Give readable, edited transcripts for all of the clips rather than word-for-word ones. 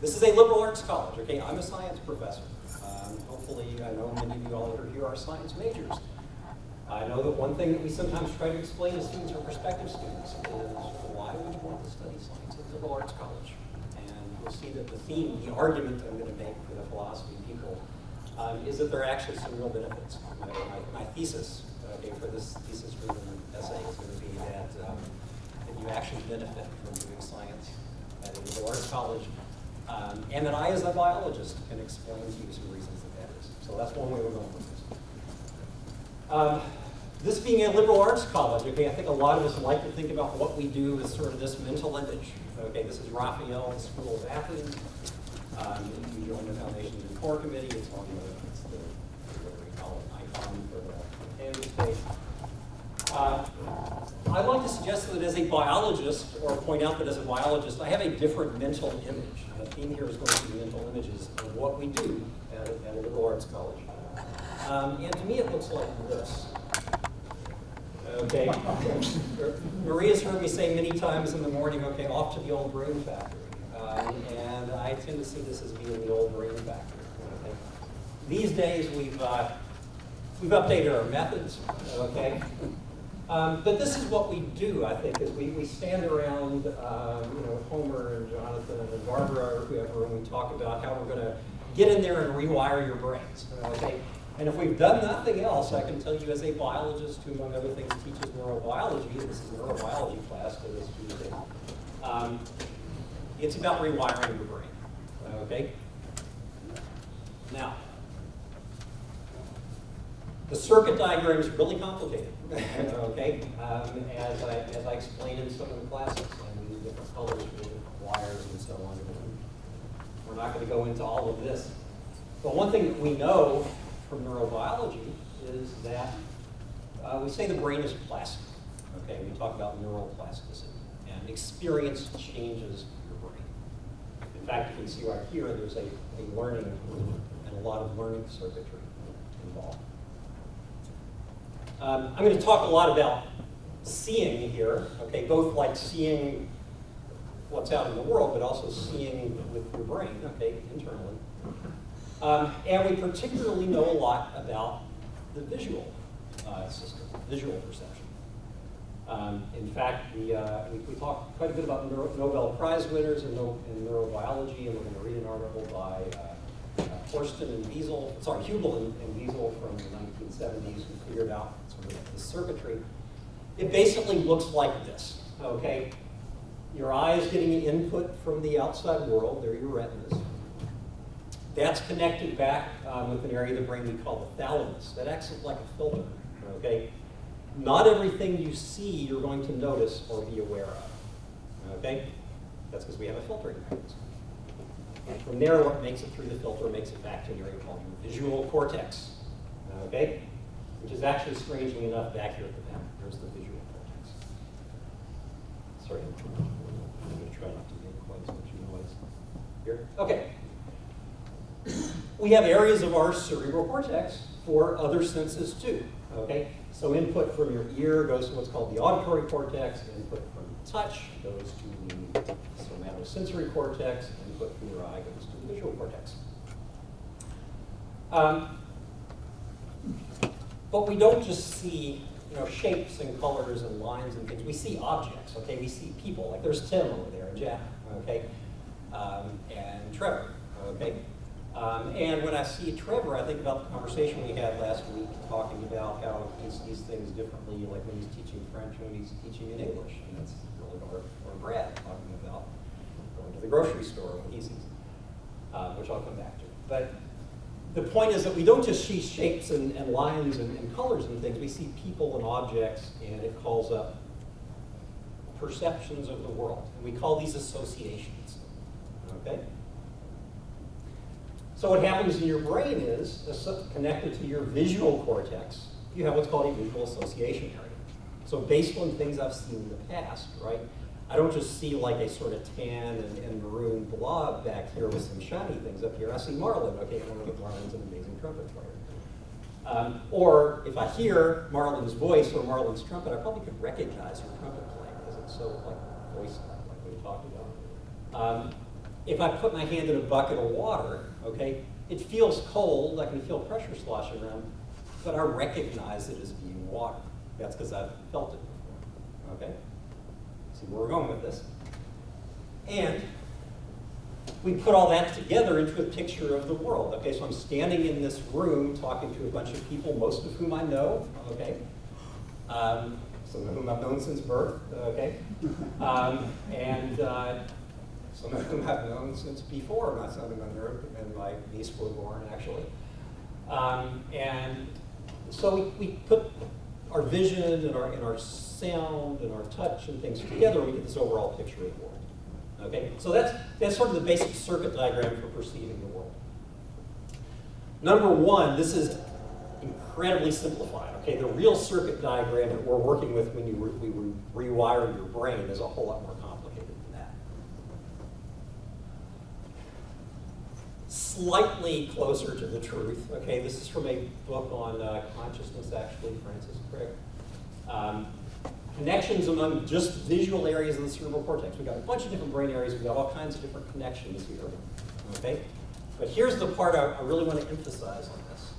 This is a liberal arts college, okay? I'm a science professor. Hopefully, I know many of you all here are science majors. I know that one thing that we sometimes try to explain to students or prospective students is why would you want to study science at liberal arts college? And you'll see that the theme, the argument I'm going to make for the philosophy people is that there are actually some real benefits. My thesis, okay, for this thesis-driven essay is going to be that you actually benefit from doing science at a liberal arts college, and that I, as a biologist, can explain to you some reasons that is. So that's one way we're going with this. This being a liberal arts college, okay, I think a lot of us like to think about what we do as sort of this mental image. Okay, this is Raphael, the School of Athens. If you join the Foundations and Core Committee, it's on it's the what do we call it, icon for the canvas page. I'd like to suggest that as a biologist, or point out that as a biologist, I have a different mental image. And the theme here is going to be mental images of what we do at a liberal arts college. And to me, it looks like this. Okay. Maria's heard me say many times in the morning, okay, off to the old brain factory. And I tend to see this as being the old brain factory. Okay. These days, we've updated our methods, okay? But this is what we do, I think, is we stand around, with Homer and Jonathan and Barbara or whoever, and we talk about how we're going to get in there and rewire your brains, okay? And if we've done nothing else, I can tell you as a biologist who, among other things, teaches neurobiology, and this is a neurobiology class for this Tuesday, it's about rewiring your brain, okay? Now, the circuit diagram is really complicated, okay? As I explained in some of the classes, and we use different colors for different wires and so on. We're not going to go into all of this. But one thing that we know from neurobiology is that we say the brain is plastic, okay? We talk about neuroplasticity, and experience changes your brain. In fact, you can see right here, there's a learning and a lot of learning circuitry involved. I'm going to talk a lot about seeing here, okay, both like seeing what's out in the world, but also seeing with your brain, okay, internally. And we particularly know a lot about the visual system, visual perception. In fact, we talk quite a bit about Nobel Prize winners in neurobiology, and we're going to read an article by Hubel and Wiesel from the 1970s who figured out sort of the circuitry. It basically looks like this, okay? Your eye is getting input from the outside world, they're your retinas. That's connected back with an area of the brain we call the thalamus. That acts like a filter, okay? Not everything you see you're going to notice or be aware of, okay? That's because we have a filtering mechanism. And from there, what makes it through the filter makes it back to an area called your visual cortex, okay? Which is actually, strangely enough, back here at the back. There's the visual cortex. Sorry, I'm going to try not to make quite as much noise here. Okay. We have areas of our cerebral cortex for other senses too, okay? So input from your ear goes to what's called the auditory cortex, input from touch goes to the somatosensory cortex, input from your eye goes to the visual cortex. But we don't just see shapes and colors and lines and things. We see objects, okay? We see people, like there's Tim over there and Jack, okay? And Trevor, okay? And when I see Trevor, I think about the conversation we had last week talking about how he sees things differently, like when he's teaching French and when he's teaching in English. And that's really, or Brad talking about going to the grocery store when he sees, which I'll come back to. But the point is that we don't just see shapes and lines and colors and things. We see people and objects, and it calls up perceptions of the world. And we call these associations, okay? So what happens in your brain is, connected to your visual cortex, you have what's called a visual association area. So based on things I've seen in the past, right, I don't just see like a sort of tan and maroon blob back here with some shiny things up here. I see Marlin, okay, I know that Marlin's an amazing trumpet player. Or if I hear Marlin's voice or Marlin's trumpet, I probably could recognize your trumpet playing because it's so like voice-like we talked about. if I put my hand in a bucket of water, okay, it feels cold, I can feel pressure sloshing around, but I recognize it as being water. That's because I've felt it before, okay? See where we're going with this. And we put all that together into a picture of the world. Okay, so I'm standing in this room talking to a bunch of people, most of whom I know, okay? Some of whom I've known since birth, okay? And some of whom I've known since before my son and my niece were born, actually. And so we put our vision and our sound and our touch and things together, and we get this overall picture of the world. Okay, so that's sort of the basic circuit diagram for perceiving the world. Number one, this is incredibly simplified. Okay, the real circuit diagram that we're working with when you rewire your brain is a whole lot more complicated than that. Slightly closer to the truth. Okay, this is from a book on consciousness, actually, Francis Crick. Connections among just visual areas of the cerebral cortex. We've got a bunch of different brain areas. We've got all kinds of different connections here. Okay? But here's the part I really want to emphasize on this.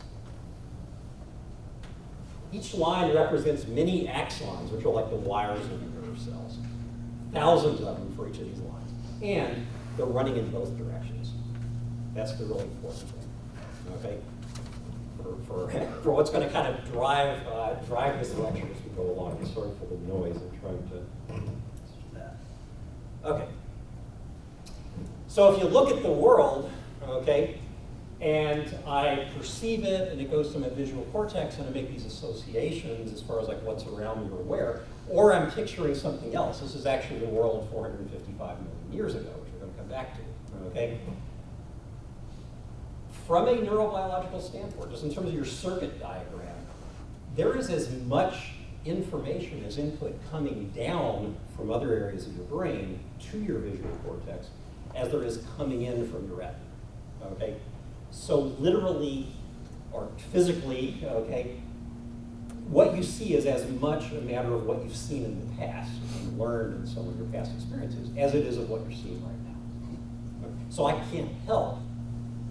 Each line represents many axons, which are like the wires of nerve cells. Thousands of them for each of these lines. And they're running in both directions. That's the really important thing. Okay? For what's going to kind of drive this lecture as we go along. I'm sorry for the noise. I'm trying to do that. Okay. So if you look at the world, okay, and I perceive it, and it goes to my visual cortex, and I make these associations as far as like what's around me or where, or I'm picturing something else. This is actually the world 455 million years ago, which we're going to come back to. Okay. From a neurobiological standpoint, just in terms of your circuit diagram, there is as much information as input coming down from other areas of your brain to your visual cortex as there is coming in from your retina, okay? So literally, or physically, okay, what you see is as much a matter of what you've seen in the past and learned in some of your past experiences as it is of what you're seeing right now. Okay? So I can't help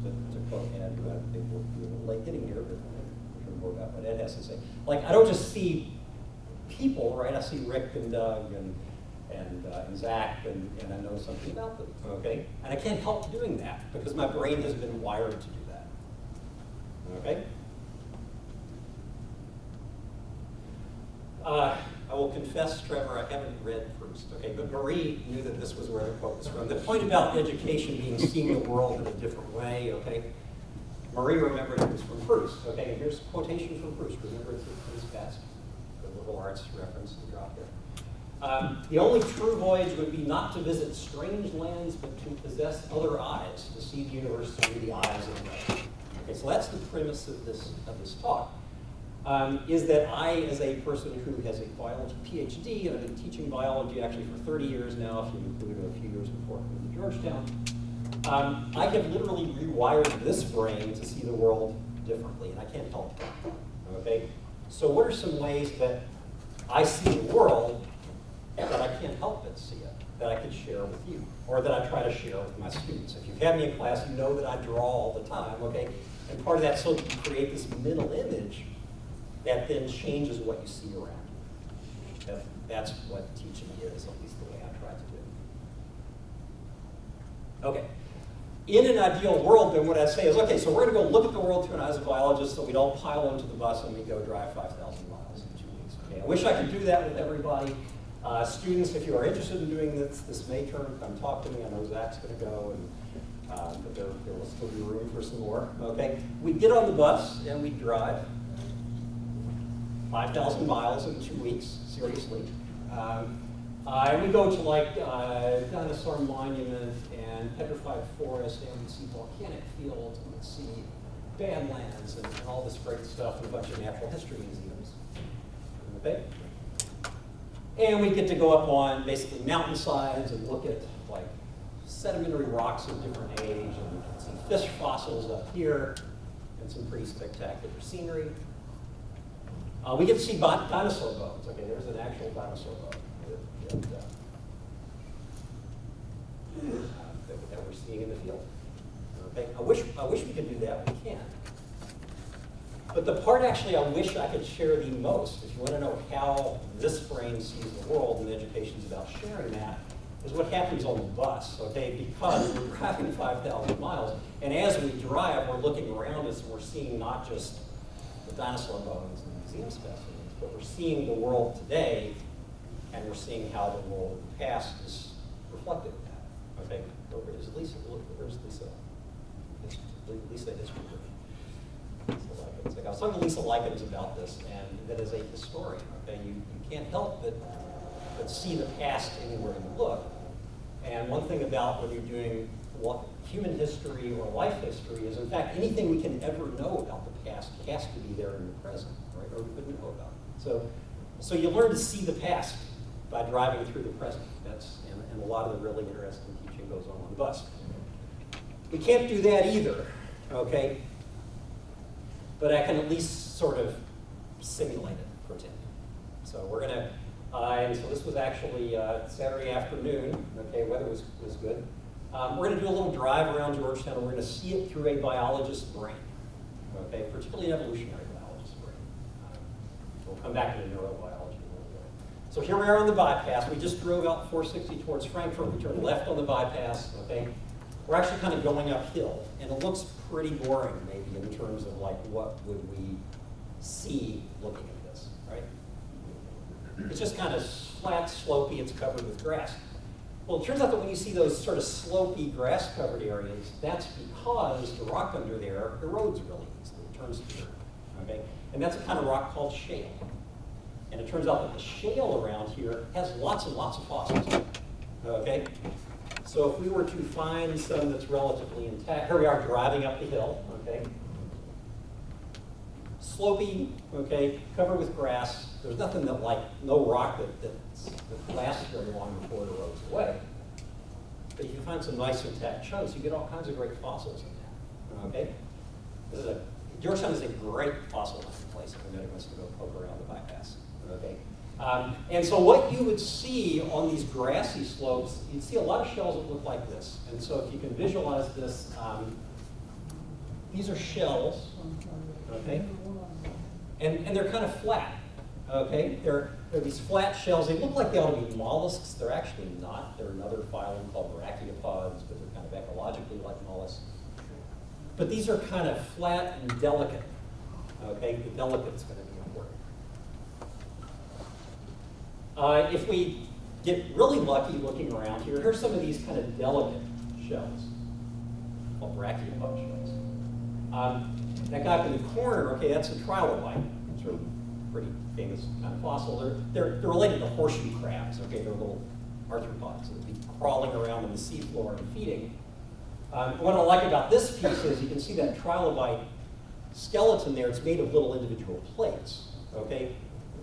to quote Ed, who I think we're a little late getting here, but we'll hear more about what Ed has to say. Like, I don't just see people, right? I see Rick and Doug and Zach, and I know something about them, okay? And I can't help doing that because my brain has been wired to do that, okay? I will confess, Trevor, I haven't read Proust, okay? But Marie knew that this was where the quote was from. The point about education being seeing the world in a different way, okay? Marie remembered it was from Proust, okay? And here's a quotation from Proust. Remember, it's Proust best. The liberal arts reference to drop there. The only true voyage would be not to visit strange lands, but to possess other eyes, to see the universe through the eyes of man. Okay, so that's the premise of this talk. Is that I, as a person who has a biology PhD, and I've been teaching biology actually for 30 years now, if you include a few years before coming to Georgetown, I have literally rewired this brain to see the world differently, and I can't help that, okay? So what are some ways that I see the world that I can't help but see it, that I could share with you, or that I try to share with my students? If you've had me in class, you know that I draw all the time, okay? And part of that so that you create this mental image that then changes what you see around you. That's what teaching is, at least the way I try to do it. Okay. In an ideal world, then what I'd say is, okay, so we're going to go look at the world through an eyes of biologists, so we don't pile into the bus and we go drive 5,000 miles in 2 weeks. Okay. I wish I could do that with everybody. Students, if you are interested in doing this May term, come talk to me. I know Zach's going to go, and but there will still be room for some more. Okay. We get on the bus and we drive 5,000 miles in 2 weeks, seriously. And we go to like Dinosaur Monument and Petrified Forest, and we see volcanic fields, and we see Badlands and all this great stuff, and a bunch of natural history museums. Okay? And we get to go up on basically mountainsides and look at like sedimentary rocks of different age, and we can see fish fossils up here, and some pretty spectacular scenery. We get to see dinosaur bones. Okay, there's an actual dinosaur bone. that we're seeing in the field. Okay? I wish we could do that, we can't. But the part actually I wish I could share the most, if you want to know how this brain sees the world, and education's about sharing that, is what happens on the bus, okay? Because we're driving 5,000 miles, and as we drive, we're looking around us and we're seeing not just the dinosaur bones and museum specimens, but we're seeing the world today, and we're seeing how the world of the past is reflected in that, okay? Where is Lisa? Where's Lisa? Lisa history. I was talking to Lisa Likens about this, and that as a historian, okay, you can't help but see the past anywhere you look. And one thing about when you're doing human history or life history is, in fact, anything we can ever know about the past has to be there in the present, right? Or we couldn't know about it. So you learn to see the past by driving through the present. And a lot of the really interesting teaching goes on the bus. We can't do that either, okay? But I can at least sort of simulate it, pretend. So we're gonna, and so this was actually Saturday afternoon, okay, weather was good. We're gonna do a little drive around Georgetown, and we're gonna see it through a biologist's brain, okay, particularly an evolutionary biologist's brain. We'll come back to the neurobiology a little bit. So here we are on the bypass. We just drove out 460 towards Frankfurt. We turned left on the bypass, okay? We're actually kind of going uphill, and it looks pretty boring, maybe, in terms of like what would we see looking at this, right? It's just kind of flat, slopey, it's covered with grass. Well, it turns out that when you see those sort of slopey, grass-covered areas, that's because the rock under there erodes really easily. It turns to dirt, okay? And that's a kind of rock called shale. And it turns out that the shale around here has lots and lots of fossils, okay? So if we were to find some that's relatively intact, here we are driving up the hill, okay? Slopey, okay, covered with grass. There's nothing that no rock that lasts very long before it erodes away. But you can find some nice intact chunks. You get all kinds of great fossils in that, okay? Georgetown is a great fossil hunting place if anybody wants to go poke around the bypass, okay? And so what you would see on these grassy slopes, you'd see a lot of shells that look like this. And so if you can visualize this, these are shells, okay? And they're kind of flat, okay? They're these flat shells. They look like they ought to be mollusks. They're actually not. They're another phylum called brachiopods, but they're kind of ecologically like mollusks. But these are kind of flat and delicate, okay? The delicate's going to be important. If we get really lucky looking around here, here's some of these kind of delicate shells, called brachiopod shells. That guy up in the corner, okay, that's a trilobite. It's a pretty famous kind of fossil. They're related to horseshoe crabs, okay? They're little arthropods that would be crawling around on the seafloor and feeding. What I like about this piece is you can see that trilobite skeleton there. It's made of little individual plates, okay?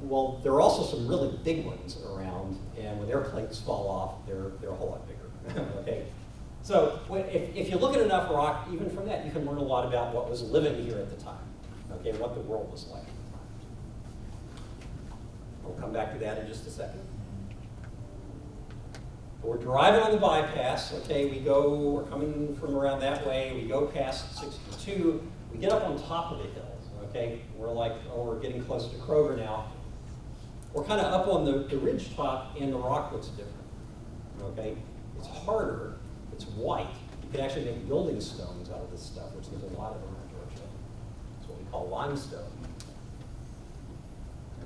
Well, there are also some really big ones around, and when their plates fall off, they're a whole lot bigger, okay? So if you look at enough rock, even from that, you can learn a lot about what was living here at the time, okay, what the world was like at the time. We'll come back to that in just a second. We're driving on the bypass, okay, we're coming from around that way, we go past 62, we get up on top of the hills, okay? We're like, we're getting close to Kroger now. We're kind of up on the ridge top, and the rock looks different, okay? It's harder, it's white. You can actually make building stones out of this stuff, which there's a lot of them in Georgia. It's what we call limestone.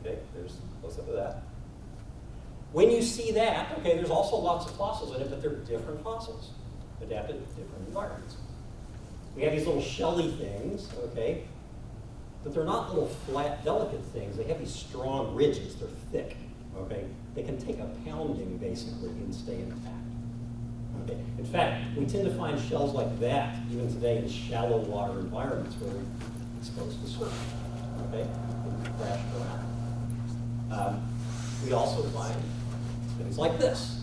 Okay, there's close up to that. When you see that, okay, there's also lots of fossils in it, but they're different fossils, adapted to different environments. We have these little shelly things, okay, but they're not little flat, delicate things. They have these strong ridges. They're thick, okay? They can take a pounding, basically, and stay intact. Okay. In fact, we tend to find shells like that even today in shallow water environments where we're exposed to surf, okay? They crash around. We also find things like this.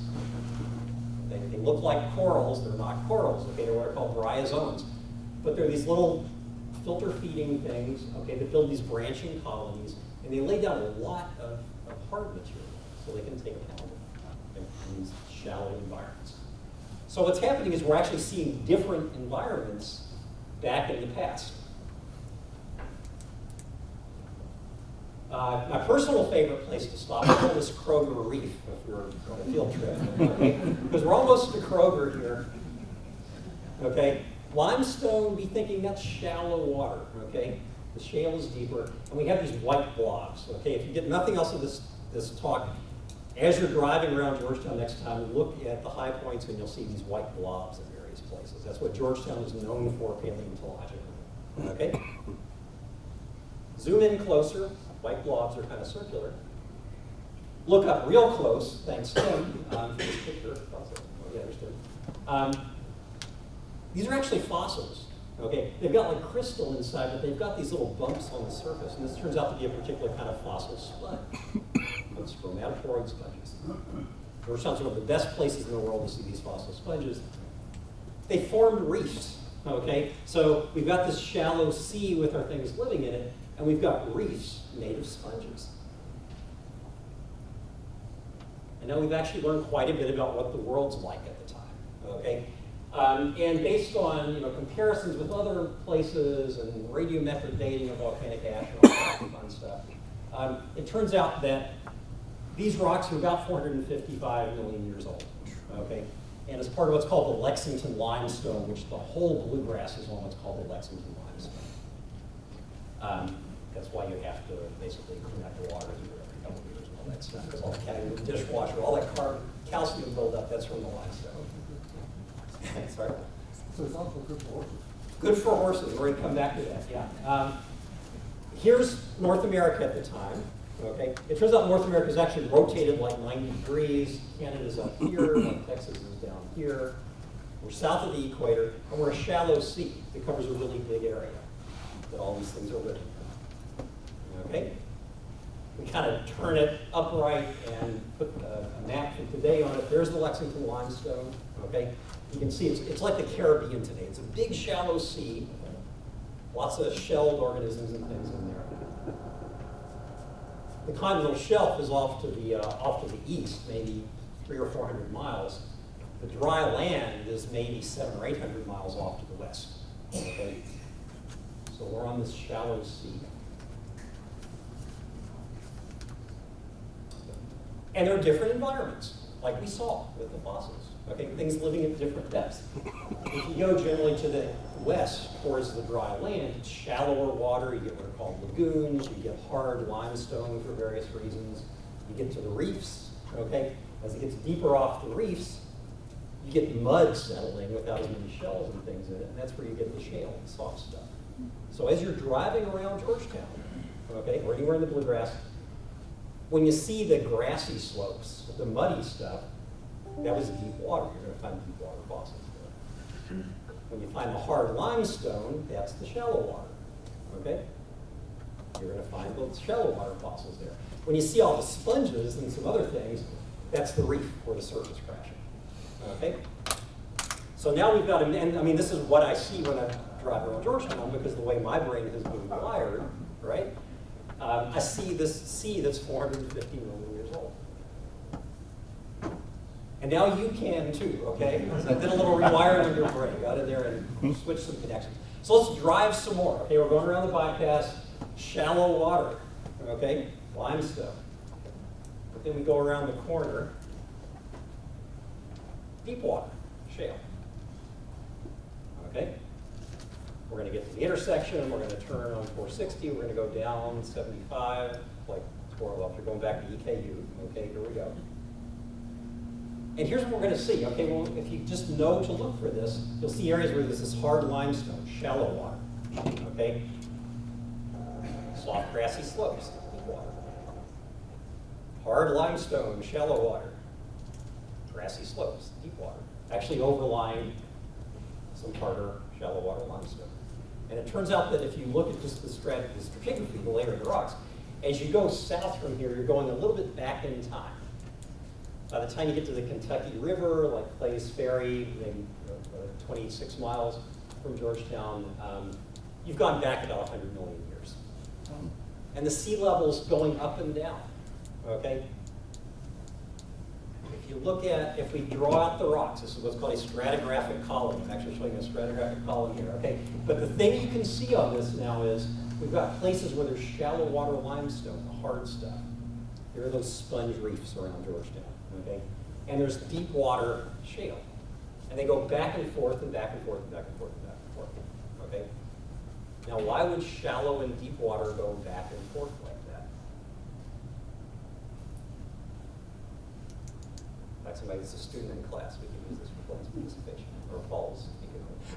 They look like corals. They're not corals, okay? They're what are called bryozoans. But they're these little filter-feeding things, okay, that build these branching colonies, and they lay down a lot of hard material, so they can take a pounding in these shallow environments. So what's happening is we're actually seeing different environments back in the past. My personal favorite place to stop is called this Kroger Reef, if you're on a field trip, okay? Because we're almost to Kroger here, okay? Limestone, be thinking that's shallow water, okay? The shale is deeper, and we have these white blobs, okay? If you get nothing else of this talk, as you're driving around Georgetown next time, look at the high points and you'll see these white blobs in various places. That's what Georgetown is known for paleontologically, okay? Zoom in closer. White blobs are kind of circular. Look up real close, thanks Tim, for this picture. Yeah, understood. These are actually fossils. Okay, they've got like crystal inside, but they've got these little bumps on the surface, and this turns out to be a particular kind of fossil sponge. It's stromatoporoid sponges. Georgetown's one of the best places in the world to see these fossil sponges. They formed reefs. Okay, so we've got this shallow sea with our things living in it, and we've got reefs made of sponges. And now we've actually learned quite a bit about what the world's like at the time. Okay. And based on comparisons with other places and radiometric dating of volcanic ash and all that fun stuff, it turns out that these rocks are about 455 million years old. Okay, and it's part of what's called the Lexington limestone, which the whole bluegrass is on what's called the Lexington limestone. That's why you have to basically clean out your water heater every couple of years and all that stuff, because all the the dishwasher, all that calcium buildup, that's from the limestone. Sorry? So it's also good for horses. Good for horses. We're going to come back to that, yeah. Here's North America at the time. Okay, it turns out North America is actually rotated like 90 degrees. Canada's up here, like Texas is down here. We're south of the equator, and we're a shallow sea that covers a really big area that all these things are living in. Okay? We kind of turn it upright and put a map from today on it. There's the Lexington limestone. Okay? You can see it's like the Caribbean today. It's a big shallow sea, lots of shelled organisms and things in there. The continental shelf is off to the east, maybe 300 or 400 miles. The dry land is maybe 700 or 800 miles off to the west. Okay? So we're on this shallow sea. And there are different environments, like we saw with the fossils. Okay, things living at different depths. If you go generally to the west towards the dry land, it's shallower water. You get what are called lagoons. You get hard limestone for various reasons. You get to the reefs. Okay, as it gets deeper off the reefs, you get mud settling without as many shells and things in it, and that's where you get the shale, the soft stuff. So as you're driving around Georgetown, okay, or anywhere in the bluegrass, when you see the grassy slopes, the muddy stuff, that was deep water. You're going to find deep water fossils there. When you find the hard limestone, that's the shallow water. Okay? You're going to find the shallow water fossils there. When you see all the sponges and some other things, that's the reef or the surface crashing. Okay? So now we've got, and I mean, this is what I see when I drive around Georgetown because the way my brain has been wired, right? I see this sea that's 450 million years old. And now you can too, okay? So I did a little rewiring of your brain, got in there and switched some connections. So let's drive some more, okay? We're going around the bypass, shallow water, okay? Limestone. But then we go around the corner, deep water, shale. Okay? We're going to get to the intersection, we're going to turn on 460, we're going to go down 75, like Squirrel, after going back to EKU. Okay, here we go. And here's what we're going to see. Okay, well, if you just know to look for this, you'll see areas where there's this hard limestone, shallow water. Okay? Soft grassy slopes, deep water. Hard limestone, shallow water. Grassy slopes, deep water. Actually overlying some harder, shallow water limestone. And it turns out that if you look at just the stratigraphy, the layer of the rocks, as you go south from here, you're going a little bit back in time. By the time you get to the Kentucky River, like Clay's Ferry, maybe 26 miles from Georgetown, you've gone back about 100 million years. And the sea level's going up and down, okay? If you look at, if we draw out the rocks, this is what's called a stratigraphic column. I'm actually showing a stratigraphic column here, okay? But the thing you can see on this now is we've got places where there's shallow water limestone, the hard stuff. There are those sponge reefs around Georgetown, okay? And there's deep water shale. And they go back and forth and back and forth and back and forth and back and forth, okay? Now, why would shallow and deep water go back and forth like that? Like somebody that's a student in class, we can use this for class participation, or Paul's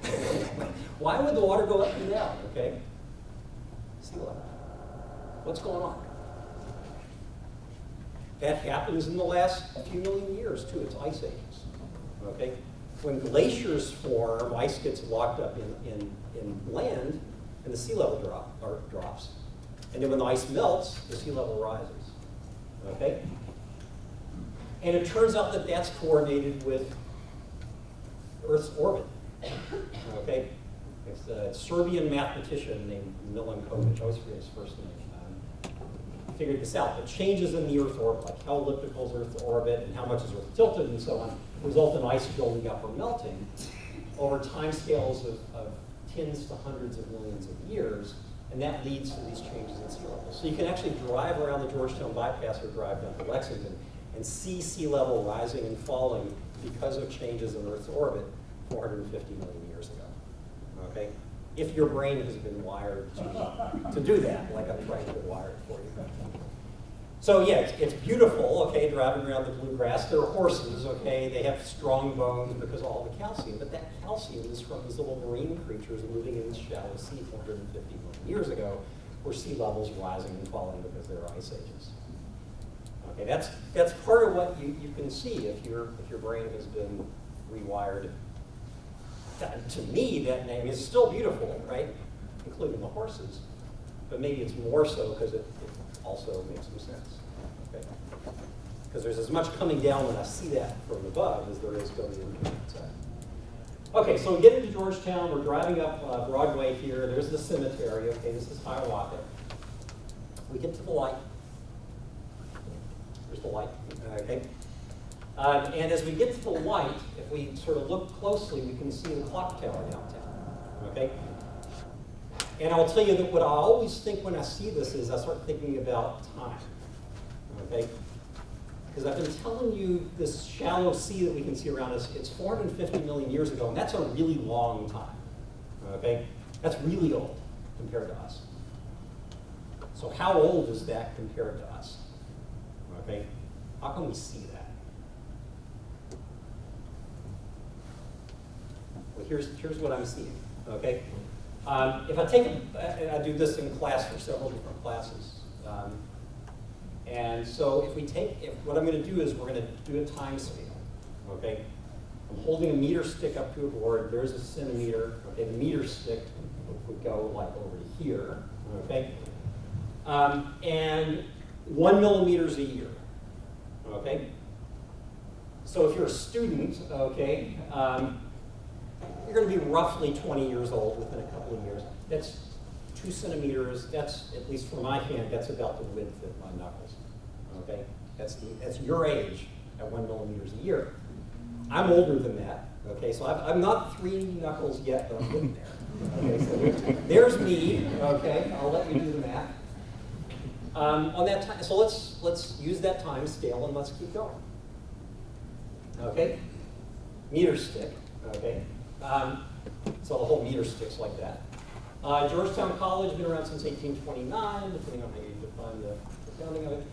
speaking. Why would the water go up and down, okay? Sea level. What's going on? That happens in the last few million years, too. It's ice ages, okay? When glaciers form, ice gets locked up in land, and the sea level drops. And then when the ice melts, the sea level rises, okay? And it turns out that that's coordinated with Earth's orbit, okay? It's a Serbian mathematician named Milankovic, I always forget his first name, figured this out. The changes in the Earth orbit, like how elliptical is Earth's orbit and how much is Earth tilted and so on, result in ice building up or melting over time scales of tens to hundreds of millions of years, and that leads to these changes in sea level. So you can actually drive around the Georgetown bypass or drive down to Lexington and see sea level rising and falling because of changes in Earth's orbit 450 million years ago, okay? If your brain has been wired to do that, like I'm trying to wire it for you. So yeah, it's beautiful, okay, driving around the bluegrass. There are horses, okay, they have strong bones because of all the calcium, but that calcium is from these little marine creatures moving in the shallow sea 450 million years ago, where sea levels rising and falling because there are ice ages. Okay, that's part of what you can see if your brain has been rewired. To me, that name is still beautiful, right? Including the horses, but maybe it's more so because it also makes some sense, okay? Because there's as much coming down when I see that from above as there is going in from the side. Okay, so we get into Georgetown, we're driving up Broadway here, there's the cemetery, okay, this is Hiawatha. We get to the light. There's the light, okay? And as we get to the light, if we sort of look closely, we can see the clock tower downtown, okay? And I'll tell you that what I always think when I see this is I start thinking about time, okay? Because I've been telling you this shallow sea that we can see around us, it's 450 million years ago, and that's a really long time, okay? That's really old compared to us. So how old is that compared to us, okay? How can we see that? Well, here's what I'm seeing, okay? If I take, I do this in class for several different classes. And so if we take, what I'm going to do is we're going to do a time scale, okay? I'm holding a meter stick up to a board. There's a centimeter, okay? The meter stick would go like over to here, okay? And 1 millimeter is a year, okay? So if you're a student, okay, you're going to be roughly 20 years old within a couple of years. That's 2 centimeters. That's, at least for my hand, that's about the width of my knuckles. Okay, that's your age at 1 millimeter a year. I'm older than that. Okay, so I'm not 3 knuckles yet, but I'm getting there. Okay, so there's me. Okay, I'll let you do the math. On that time, so let's use that time scale and let's keep going. Okay, meter stick. Okay. So the whole meter sticks like that. Georgetown College, been around since 1829, depending on how you define the founding of it.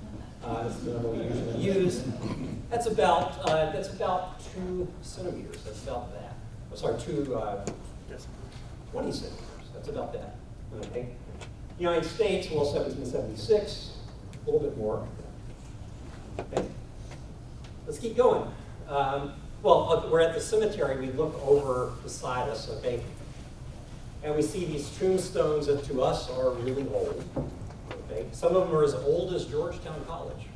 This is the number we usually use. That's about 2 centimeters. That's about that. Oh, sorry, 20 centimeters. That's about that. Okay. United States, well, 1776, a little bit more. Okay. Let's keep going. Well, we're at the cemetery. We look over beside us, okay? And we see these tombstones that to us are really old, okay? Some of them are as old as Georgetown College.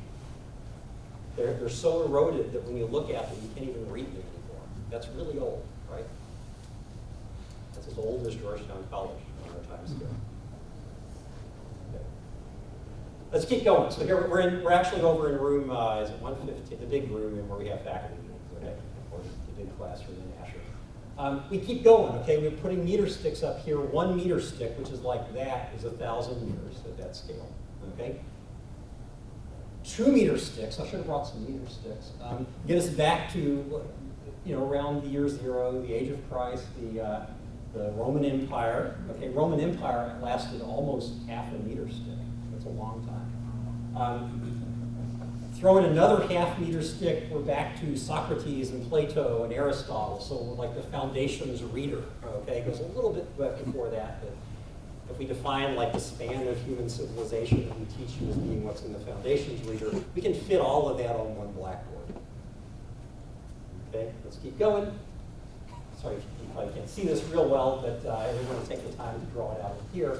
They're so eroded that when you look at them, you can't even read them anymore. That's really old, right? That's as old as Georgetown College on our time scale. Okay. Let's keep going. So here we're actually over in room, is it 115, the big room in where we have faculty meetings, okay? Or the big classroom in Asher. We keep going, okay? We're putting meter sticks up here. 1 meter stick, which is like that, is 1,000 meters at that scale, okay? 2 meter sticks, I should have brought some meter sticks, get us back to, around the year 0, the age of Christ, the Roman Empire. Okay, Roman Empire lasted almost half a meter stick. That's a long time. Throw in another half meter stick, we're back to Socrates and Plato and Aristotle, so like the foundations reader, okay? It goes a little bit before that, but if we define like the span of human civilization that we teach you as being what's in the foundations reader, we can fit all of that on one blackboard. Okay, let's keep going. Sorry, you probably can't see this real well, but everyone will take the time to draw it out here.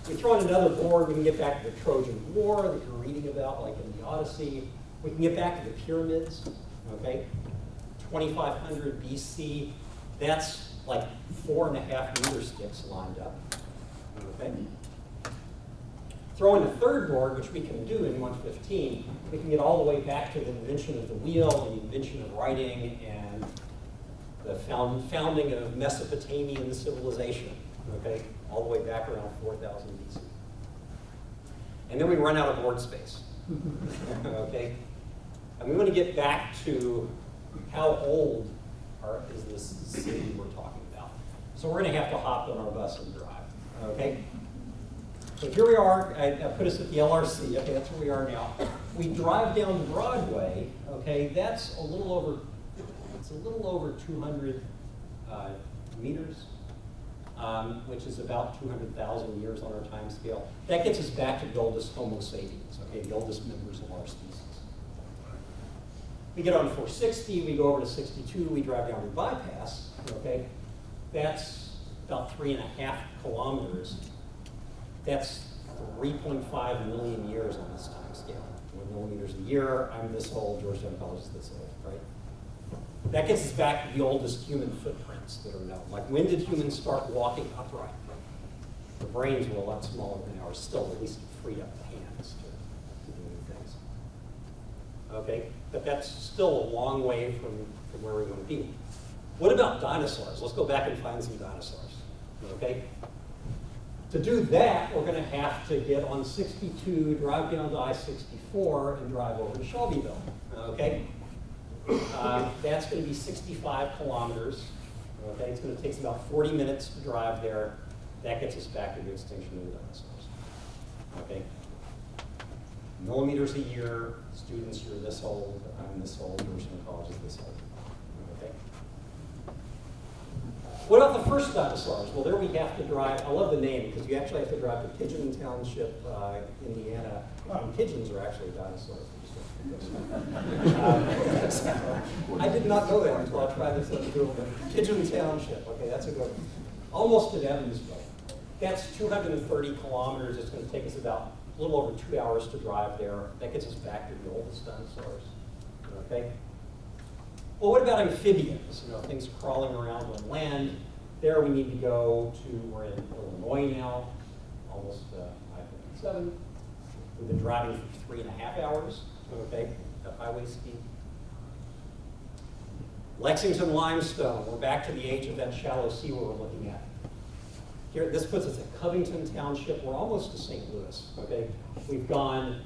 We throw in another board, we can get back to the Trojan War that you're reading about, like in the Odyssey. We can get back to the pyramids, okay? 2500 BC, that's like 4.5 meter sticks lined up, okay? Throw in a third board, which we can do in 115. We can get all the way back to the invention of the wheel and the invention of writing and the founding of Mesopotamian civilization, okay? All the way back around 4000 BC. And then we run out of board space, okay? And we want to get back to how old is this city we're talking about. So we're going to have to hop on our bus and drive, okay? So here we are, I put us at the LRC, okay, that's where we are now. We drive down Broadway, okay, that's a little over 200 meters, which is about 200,000 years on our time scale. That gets us back to the oldest Homo sapiens, okay, the oldest members of our species. We get on 460, we go over to 62, we drive down to bypass, okay? That's about 3.5 kilometers. That's 3.5 million years on this time scale. 1 millimeters a year, I'm this old, Georgetown College is this old, right? That gets us back to the oldest human footprints that are known. Like, when did humans start walking upright? The brains were a lot smaller than ours, still at least freed up the hands to do new things. Okay, but that's still a long way from where we want to be. What about dinosaurs? Let's go back and find some dinosaurs, okay? To do that, we're going to have to get on 62, drive down to I-64, and drive over to Shelbyville, okay? That's going to be 65 kilometers, okay? It's going to take us about 40 minutes to drive there. That gets us back to the extinction of the dinosaurs, okay? Millimeters a year, students, you're this old, I'm this old, Georgetown College is this old, okay? What about the first dinosaurs? Well, there we have to drive, I love the name, because you actually have to drive to Pigeon Township, Indiana. Pigeons are actually dinosaurs. I did not know that until I tried this on Google. Pigeon Township, okay, that's a good one. Almost at Evansville. That's 230 kilometers. It's going to take us about a little over 2 hours to drive there. That gets us back to the oldest dinosaurs, okay? Well, what about amphibians? Things crawling around on land. There we need to go to, we're in Illinois now, almost I-57. We've been driving for 3.5 hours, okay, at highway speed. Lexington limestone, we're back to the age of that shallow sea we're looking at. Here, this puts us at Covington Township. We're almost to St. Louis, okay? We've gone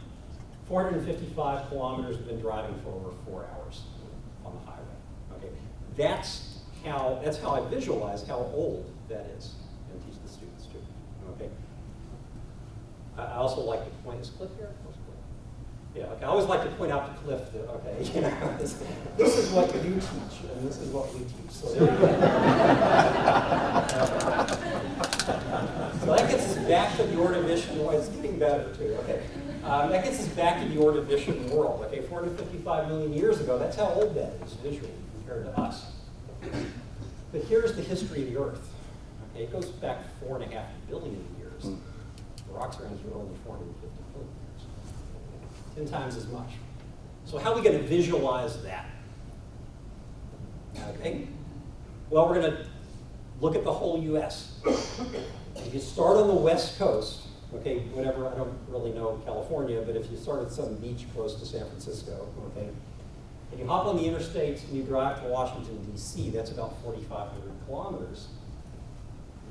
455 kilometers, we've been driving for over 4 hours on the highway, okay? That's how I visualize how old that is and teach the students too, okay? I also like to point, is Cliff here? Yeah, okay. I always like to point out to Cliff that, okay, this is what you teach, and this is what we teach. So there you go. So that gets us back to the Ordovician, well, it's getting better too, okay. That gets us back to the Ordovician world, okay, 455 million years ago, that's how old that is visually compared to us. But here's the history of the Earth, okay, it goes back 4.5 billion years. The rocks around here are only 450 billion years, 10 times as much. So how are we going to visualize that? Okay, well, we're going to look at the whole U.S. If you start on the West Coast, okay, whatever, I don't really know California, but if you start at some beach close to San Francisco, okay, and you hop on the interstates and you drive to Washington, D.C., that's about 4,500 kilometers.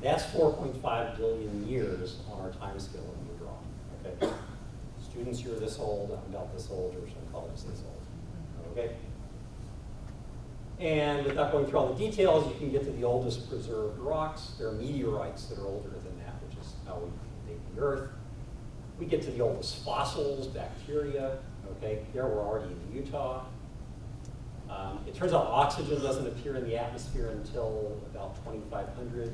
That's 4.5 billion years on our time scale that we're drawing, okay? Students, you're this old, I'm about this old, or some colleagues this old, okay? And without going through all the details, you can get to the oldest preserved rocks. There are meteorites that are older than that, which is how we date the Earth. We get to the oldest fossils, bacteria, okay? There we're already in Utah. It turns out oxygen doesn't appear in the atmosphere until about 2,500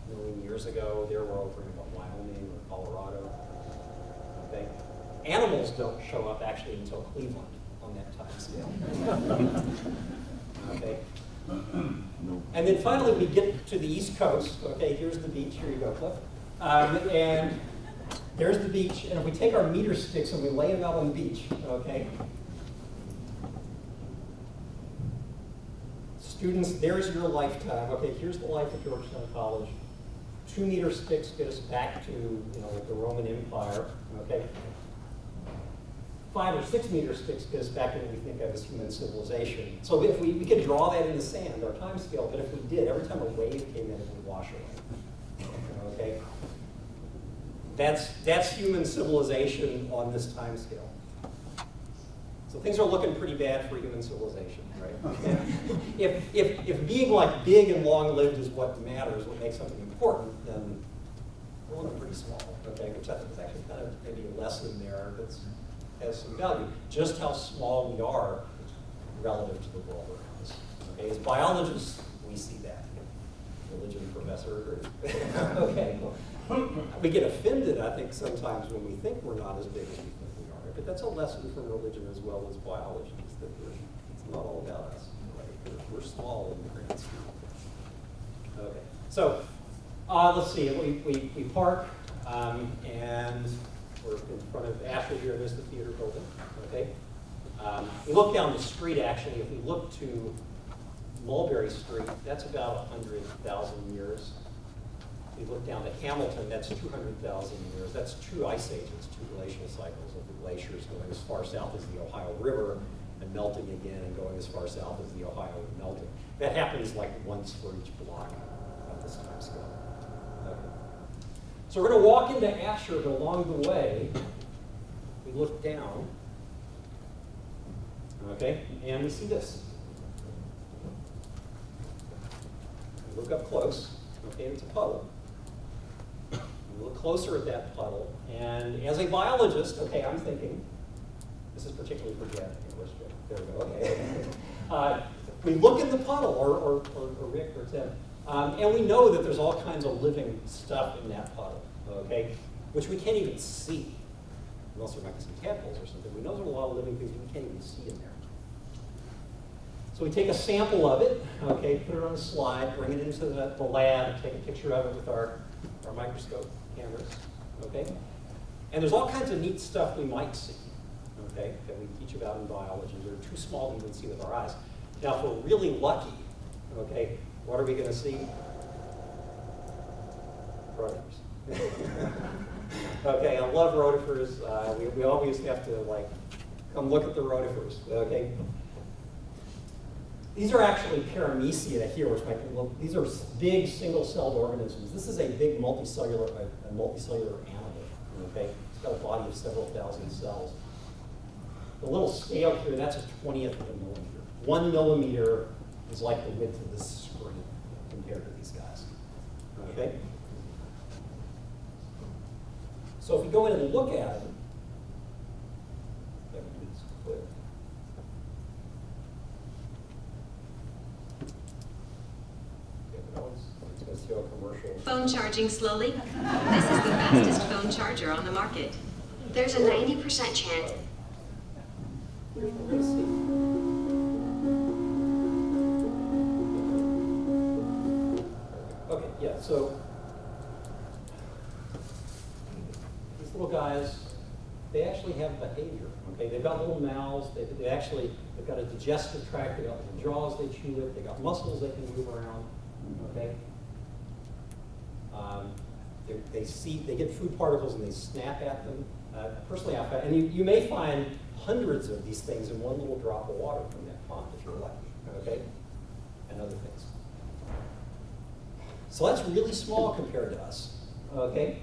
million years ago. There we're over in Wyoming or Colorado, okay? Animals don't show up actually until Cleveland on that time scale. Okay. And then finally we get to the East Coast. Okay, here's the beach. Here you go, Cliff. And there's the beach. And if we take our meter sticks and we lay them out on the beach, okay, students, there's your lifetime. Okay, here's the life at Georgetown College. 2 meter sticks get us back to, you know, like the Roman Empire. Okay. 5 or 6 meter sticks get us back to what we think of as human civilization. So if we could draw that in the sand, our time scale, but if we did, every time a wave came in, it would wash away. Okay? That's human civilization on this time scale. So things are looking pretty bad for human civilization, right? If being like big and long-lived is what matters, what makes something important, then we're looking pretty small, okay? Which I think is actually kind of maybe a lesson there that's has some value. Just how small we are relative to the world around us. Okay, as biologists, we see that. Religion professor agrees. Okay, we get offended, I think, sometimes when we think we're not as big as we think we are. But that's a lesson from religion as well as biology, is that it's not all about us. Right? We're small in the grand scheme. Okay, so let's see. We park and we're in front of Asher here. There's the theater building. Okay. We look down the street. Actually, if we look to Mulberry Street, that's about 100,000 years. If we look down to Hamilton, that's 200,000 years. That's 2 ice ages, 2 glacial cycles of the glaciers going as far south as the Ohio River and melting again and going as far south as the Ohio and melting. That happens like once for each block at this time scale. Okay. So we're going to walk into Asher, but along the way, we look down, okay, and we see this. We look up close, okay, it's a puddle. We look closer at that puddle, and as a biologist, okay, I'm thinking, this is particularly for Jen. There we go, okay. We look at the puddle, or Rick or Tim, and we know that there's all kinds of living stuff in that puddle, okay, which we can't even see. Unless there might be some tadpoles or something. We know there's a lot of living things we can't even see in there. So we take a sample of it, okay, put it on a slide, bring it into the lab, take a picture of it with our microscope cameras, okay? And there's all kinds of neat stuff we might see, okay, that we teach about in biology. They're too small to even see with our eyes. Now, if we're really lucky, okay, what are we going to see? Rotifers. Okay, I love rotifers. We always have to, like, come look at the rotifers, okay? These are actually paramecia here, which might be, these are big single-celled organisms. This is a big multicellular animal, okay? It's got a body of several thousand cells. The little scale here, that's a 20th of a millimeter. 1 millimeter is like the width of this screen compared to these guys, okay? So if we go in and look at it, it's going to a commercial. Phone charging slowly. This is the fastest phone charger on the market. There's a 90% chance. Here's what we're going to see. Okay, yeah, so these little guys, they actually have behavior, okay? They've got little mouths, they've got a digestive tract, they've got little jaws they chew with, they've got muscles they can move around, okay? They get food particles and they snap at them. Personally, I find, and you may find hundreds of these things in one little drop of water from that pond if you're lucky, okay? And other things. So that's really small compared to us, okay?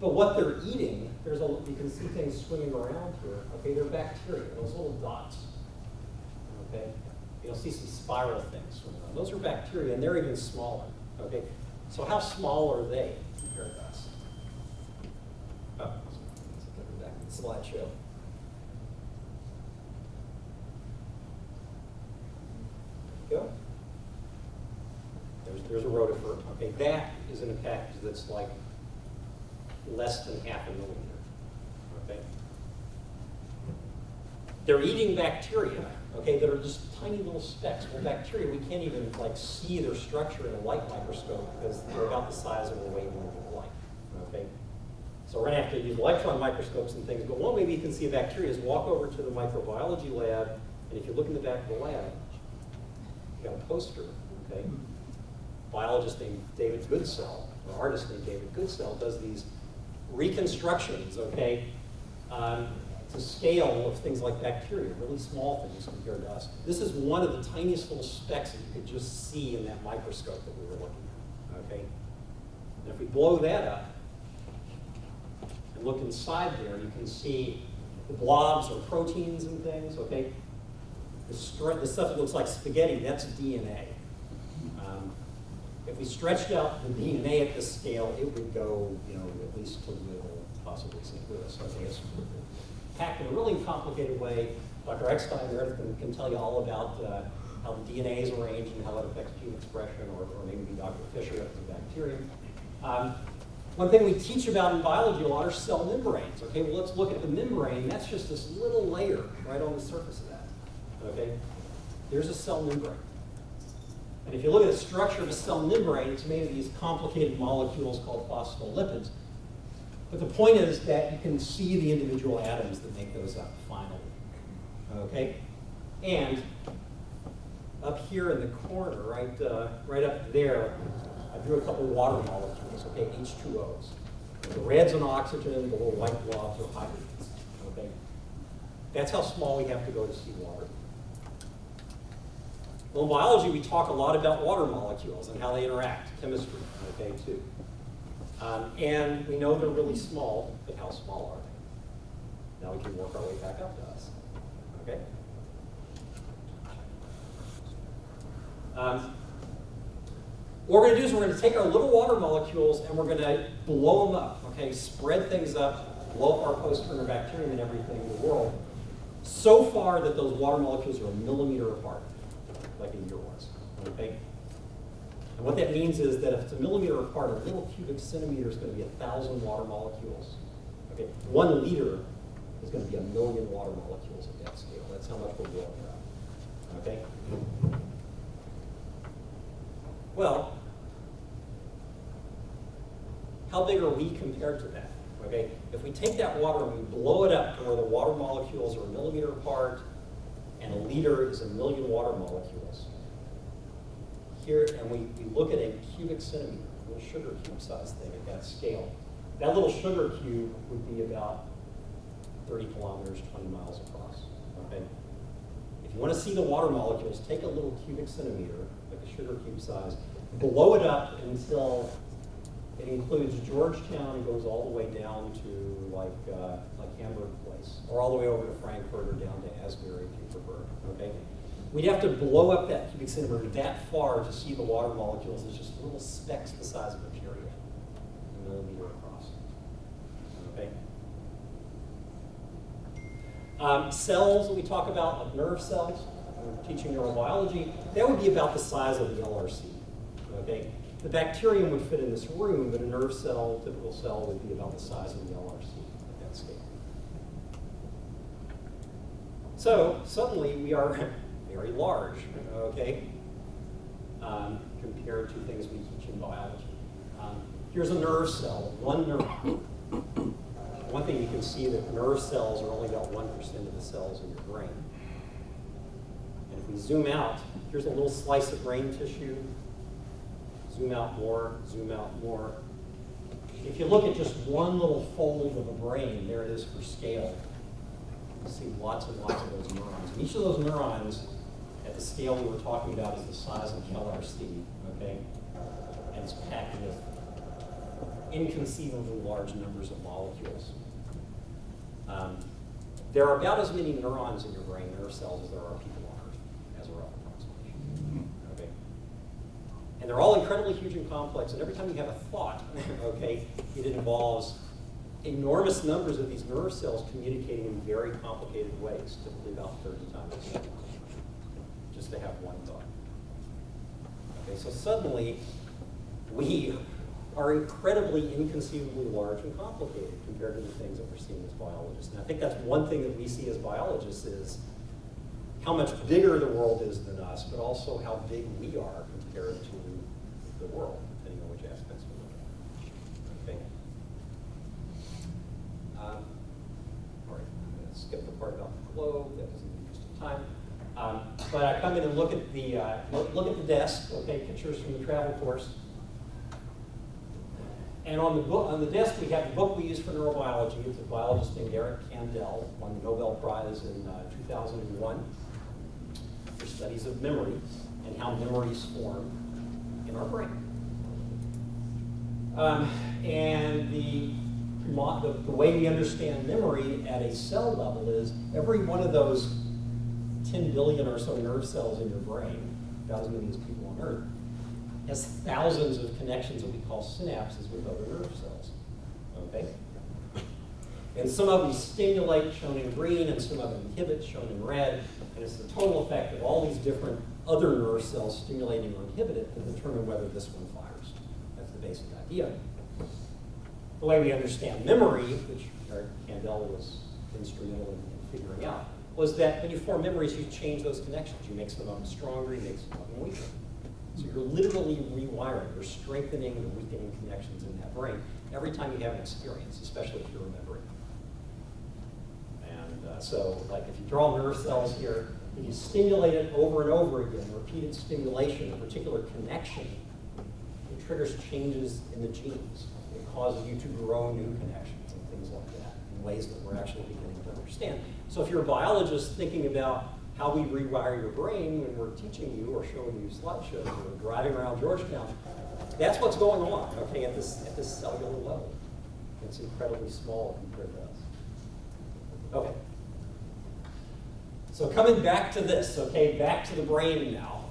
But what they're eating, you can see things swimming around here, okay? They're bacteria, those little dots, okay? You'll see some spiral things swimming around. Those are bacteria, and they're even smaller, okay? So how small are they compared to us? Oh, let's go back to the slideshow. Go. There's a rotifer. Okay, that is in a package that's like less than half a millimeter. Okay. They're eating bacteria, okay, that are just tiny little specks. Well, bacteria, we can't even like see their structure in a light microscope because they're about the size of a wavelength of light. Okay. So we're gonna have to use electron microscopes and things, but one way we can see a bacteria is walk over to the microbiology lab, and if you look in the back of the lab, you got a poster, okay? Biologist named David Goodsell, or artist named David Goodsell, does these reconstructions, okay, to scale of things like bacteria, really small things compared to us. This is one of the tiniest little specks that you could just see in that microscope that we were looking at, okay? And if we blow that up and look inside there, you can see the blobs or proteins and things, okay? The stuff that looks like spaghetti, that's DNA. If we stretched out the DNA at this scale, it would go, at least to Louisville, possibly St. Louis. Okay, it's packed in a really complicated way. Dr. Eckstein there can tell you all about how the DNA is arranged and how it affects gene expression, or maybe Dr. Fisher if it's a bacterium. One thing we teach about in biology a lot are cell membranes. Okay, well, let's look at the membrane. That's just this little layer right on the surface of that. Okay, there's a cell membrane. And if you look at the structure of a cell membrane, it's made of these complicated molecules called phospholipids. But the point is that you can see the individual atoms that make those up finally. Okay? And up here in the corner, right up there, I drew a couple water molecules, okay, H2Os. The red's an oxygen, the little white blobs are hydrogens. Okay? That's how small we have to go to see water. Well, in biology, we talk a lot about water molecules and how they interact, chemistry, okay, too. And we know they're really small, but how small are they? Now we can work our way back up to us, okay? What we're going to do is we're going to take our little water molecules and we're going to blow them up, okay? Spread things up, blow up our post-Turner bacterium and everything in the world, so far that those water molecules are a millimeter apart, like a year was, okay? And what that means is that if it's a millimeter apart, a little cubic centimeter is going to be 1,000 water molecules. Okay, 1 liter is going to be 1 million water molecules at that scale. That's how much we're blowing up. Okay. Well, how big are we compared to that? Okay, if we take that water and we blow it up to where the water molecules are a millimeter apart, and a liter is 1 million water molecules. Here, and we look at a cubic centimeter, a little sugar cube size thing at that scale. That little sugar cube would be about 30 kilometers, 20 miles across, okay? If you want to see the water molecules, take a little cubic centimeter, like a sugar cube size, blow it up until it includes Georgetown and goes all the way down to like Hamburg Place, or all the way over to Frankfurt or down to Asbury, Petersburg, okay? We'd have to blow up that cubic centimeter that far to see the water molecules as just little specks the size of a period, a millimeter across, okay? Cells that we talk about, like nerve cells, we're teaching neurobiology, that would be about the size of the LRC, okay? The bacterium would fit in this room, but a nerve cell, typical cell, would be about the size of the LRC at that scale. So suddenly we are very large, okay, compared to things we teach in biology. Here's a nerve cell, one nerve. One thing you can see that nerve cells are only about 1% of the cells in your brain. And if we zoom out, here's a little slice of brain tissue. Zoom out more, if you look at just one little fold of a brain, there it is for scale. You see lots and lots of those neurons. And each of those neurons, at the scale we were talking about, is the size of Keller's seed, okay? And it's packed with inconceivably large numbers of molecules. There are about as many neurons in your brain, nerve cells, as there are people on Earth, as a rough approximation. Okay? And they're all incredibly huge and complex, and every time you have a thought, okay, it involves enormous numbers of these nerve cells communicating in very complicated ways, typically about 30 times a second, just to have one thought. Okay, so suddenly, we are incredibly inconceivably large and complicated compared to the things that we're seeing as biologists. And I think that's one thing that we see as biologists is how much bigger the world is than us, but also how big we are compared to the world, depending on which aspects we look at. Okay. All right, I'm going to skip the part about the globe. That doesn't interest of time. But I come in and look at the desk. Okay, pictures from the travel course. And on the desk, we have the book we use for neurobiology. It's a biologist named Eric Kandel, won the Nobel Prize in 2001 for studies of memory and how memories form in our brain. And the way we understand memory at a cell level is every one of those 10 billion or so nerve cells in your brain, about as many as people on Earth, has thousands of connections that we call synapses with other nerve cells, okay? And some of them stimulate, shown in green, and some of them inhibit, shown in red, and it's the total effect of all these different other nerve cells stimulating or inhibited to determine whether this one fires. That's the basic idea. The way we understand memory, which Eric Kandel was instrumental in figuring out, was that when you form memories, you change those connections. You make some of them stronger, you make some of them weaker. So you're literally rewiring, you're strengthening and weakening connections in that brain every time you have an experience, especially if you're remembering. And so, like if you draw nerve cells here, if you stimulate it over and over again, repeated stimulation, a particular connection, it triggers changes in the genes. It causes you to grow new connections and things like that in ways that we're actually beginning to understand. So if you're a biologist thinking about how we rewire your brain when we're teaching you or showing you slideshows or driving around Georgetown, that's what's going on, okay, at this cellular level. It's incredibly small compared to us. Okay. So coming back to this, okay, back to the brain now.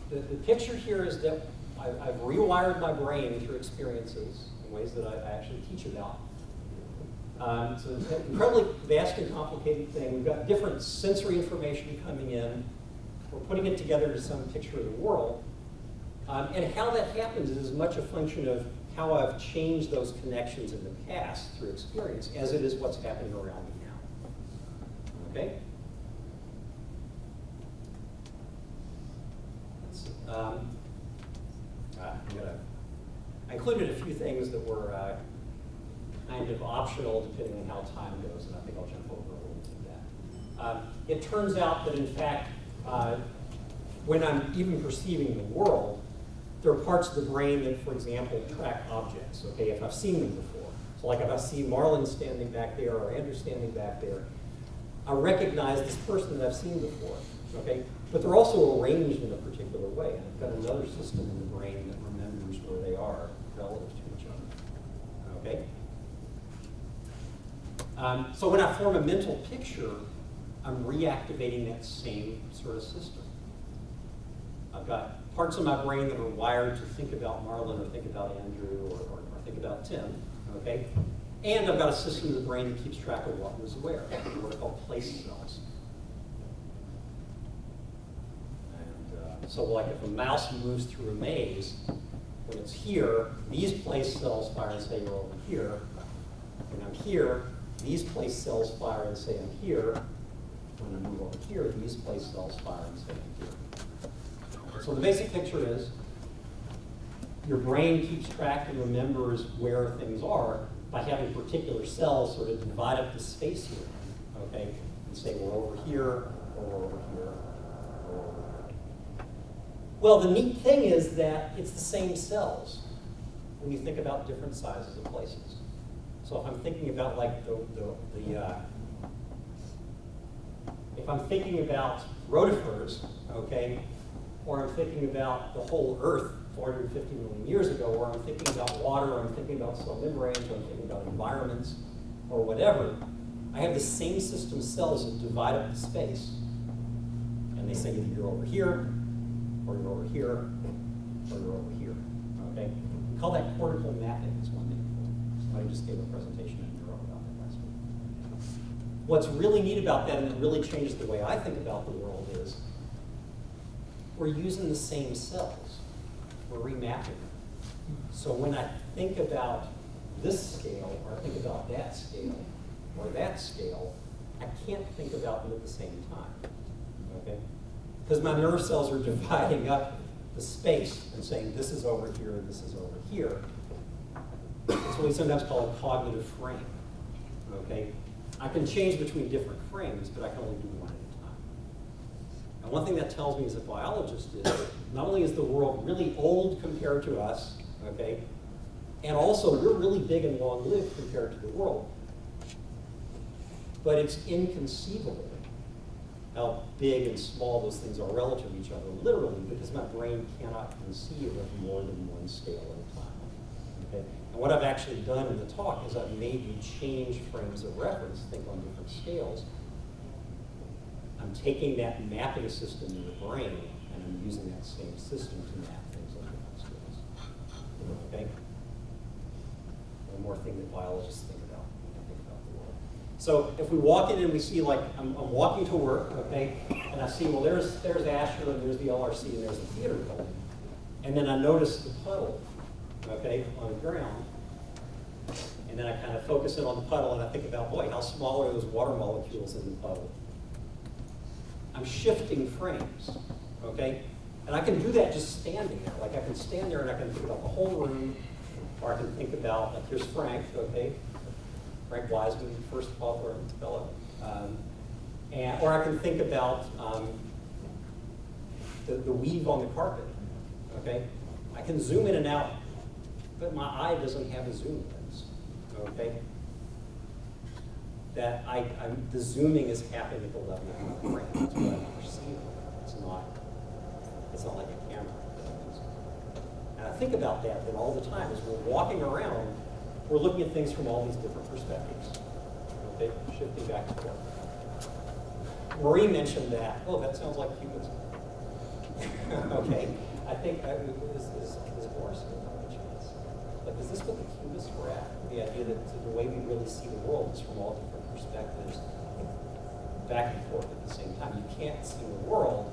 The picture here is that I've rewired my brain through experiences in ways that I actually teach about. So it's an incredibly vast and complicated thing. We've got different sensory information coming in. We're putting it together to some picture of the world. And how that happens is as much a function of how I've changed those connections in the past through experience as it is what's happening around me now. Okay? I included a few things that were kind of optional depending on how time goes, and I think I'll jump over a little bit of that. It turns out that in fact, when I'm even perceiving the world, there are parts of the brain that, for example, track objects, okay, if I've seen them before. So like if I see Marlon standing back there or Andrew standing back there, I recognize this person that I've seen before, okay? But they're also arranged in a particular way. And I've got another system in the brain that remembers where they are relative to each other, okay? So when I form a mental picture, I'm reactivating that same sort of system. I've got parts of my brain that are wired to think about Marlon or think about Andrew or think about Tim, okay? And I've got a system in the brain that keeps track of what was where, what are called place cells. And so like if a mouse moves through a maze, when it's here, these place cells fire and say you're over here. When I'm here, these place cells fire and say I'm here. When I move over here, these place cells fire and say I'm here. So the basic picture is your brain keeps track and remembers where things are by having particular cells sort of divide up the space here, okay? And say we're over here, or we're over here, or over here. Well, the neat thing is that it's the same cells, when you think about different sizes of places. So if I'm thinking about like if I'm thinking about rotifers, okay, or I'm thinking about the whole Earth 450 million years ago, or I'm thinking about water, or I'm thinking about cell membranes, or I'm thinking about environments, or whatever, I have the same system of cells that divide up the space. And they say either you're over here, or you're over here, or you're over here, okay? We call that cortical mapping, is one name for it. Somebody just gave a presentation in Neuro about that last week. What's really neat about that, and it really changes the way I think about the world, is we're using the same cells. We're remapping them. So when I think about this scale, or I think about that scale, or that scale, I can't think about them at the same time, okay? Because my nerve cells are dividing up the space and saying this is over here, this is over here. It's what we sometimes call a cognitive frame, okay? I can change between different frames, but I can only do one at a time. And one thing that tells me as a biologist is not only is the world really old compared to us, okay, and also we're really big and long-lived compared to the world, but it's inconceivable how big and small those things are relative to each other, literally, because my brain cannot conceive of more than one scale at a time. Okay? And what I've actually done in the talk is I've made you change frames of reference, think on different scales. I'm taking that mapping system in the brain, and I'm using that same system to map things on different scales. Okay? One more thing that biologists think about when they think about the world. So if we walk in and we see, like, I'm walking to work, okay, and I see, well, there's Asher, and there's the LRC, and there's the theater building. And then I notice the puddle, okay, on the ground. And then I kind of focus in on the puddle, and I think about, boy, how small are those water molecules in the puddle? I'm shifting frames, okay? And I can do that just standing there. Like, I can stand there and I can think about the whole room, or I can think about, like, here's Frank, okay? Frank Wiseman, first Cawthorne fellow. Or I can think about the weave on the carpet, okay? I can zoom in and out, but my eye doesn't have a zoom lens, okay? That the zooming is happening at the level of my brain. That's what I'm perceiving. It's not like a camera. And I think about that then all the time as we're walking around, we're looking at things from all these different perspectives. Okay, shifting back and forth. Marie mentioned that. Oh, that sounds like cubism. Okay, I think is Boris by chance? Like, is this what the cubists were at? The idea that the way we really see the world is from all different perspectives, back and forth at the same time. You can't see the world